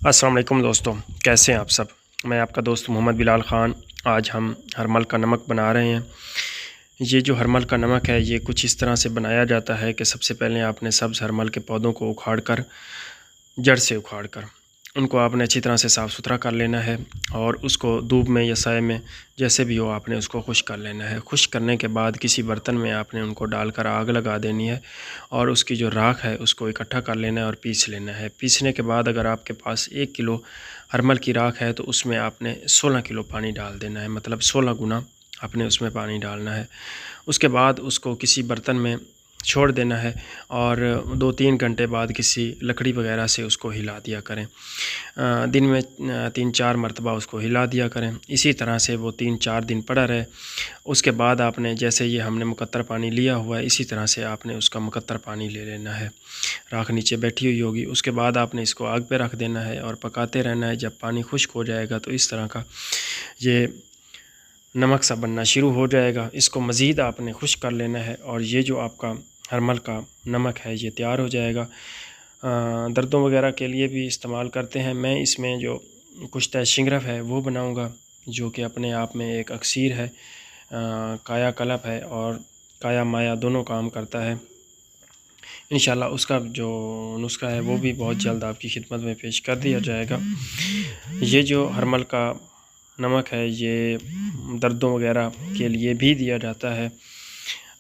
अस्सलाम वालेकुम दोस्तों, कैसे हैं आप सब। मैं आपका दोस्त मोहम्मद बिलाल ख़ान। आज हम हरमल का नमक बना रहे हैं। ये जो हरमल का नमक है ये कुछ इस तरह से बनाया जाता है कि सबसे पहले आपने सब्ज़ हरमल के पौधों को उखाड़ कर, जड़ से उखाड़ कर उनको आपने अच्छी तरह से साफ़ सुथरा कर लेना है और उसको धूप में या साए में जैसे भी हो आपने उसको खुश्क कर लेना है। खुश्क करने के बाद किसी बर्तन में आपने उनको डालकर आग लगा देनी है और उसकी जो राख है उसको इकट्ठा कर लेना है और पीस लेना है। पीसने के बाद अगर आपके पास 1 किलो हरमल की राख है तो उसमें आपने 16 किलो पानी डाल देना है, मतलब 16 गुना आपने उसमें पानी डालना है। उसके बाद उसको किसी बर्तन में छोड़ देना है और 2-3 घंटे बाद किसी लकड़ी वगैरह से उसको हिला दिया करें। दिन में 3-4 मरतबा उसको हिला दिया करें। इसी तरह से वो 3-4 दिन पड़ा रहे। उसके बाद आपने जैसे ये हमने मुकत्तर पानी लिया हुआ है इसी तरह से आपने उसका मुकत्तर पानी ले लेना है। राख नीचे बैठी हुई होगी। उसके बाद आपने इसको आग पे रख देना है और पकाते रहना है। जब पानी खुश्क हो जाएगा तो इस तरह का ये नमक सा बनना शुरू हो जाएगा। इसको मज़ीद आपने खुश्क कर लेना है और ये जो आपका हरमल का नमक है ये तैयार हो जाएगा। दर्दों वगैरह के लिए भी इस्तेमाल करते हैं। मैं इसमें जो कुश्ता शिंगरफ है वो बनाऊंगा, जो कि अपने आप में एक अक्सीर है। काया कलप है और काया माया दोनों काम करता है। इंशाल्लाह उसका जो नुस्खा है वो भी बहुत जल्द आपकी खिदमत में पेश कर दिया जाएगा। ये जो हरमल का नमक है ये दर्दों वगैरह के लिए भी दिया जाता है,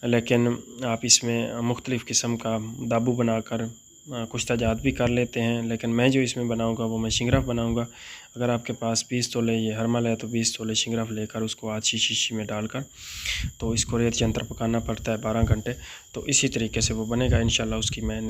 लेकिन आप इसमें मुख्तलिफ़ किस्म का दाबू बनाकर कुश्ता जात भी कर लेते हैं। लेकिन मैं जो इसमें बनाऊंगा वो मैं शिंगरफ बनाऊंगा। अगर आपके पास 20 तोले ये हरमल है तो 20 तोले शिंगरफ लेकर उसको आधी शीशी में डालकर तो इसको रेत यंत्र पकाना पड़ता है 12 घंटे। तो इसी तरीके से वो बनेगा इंशाल्लाह। उसकी मैं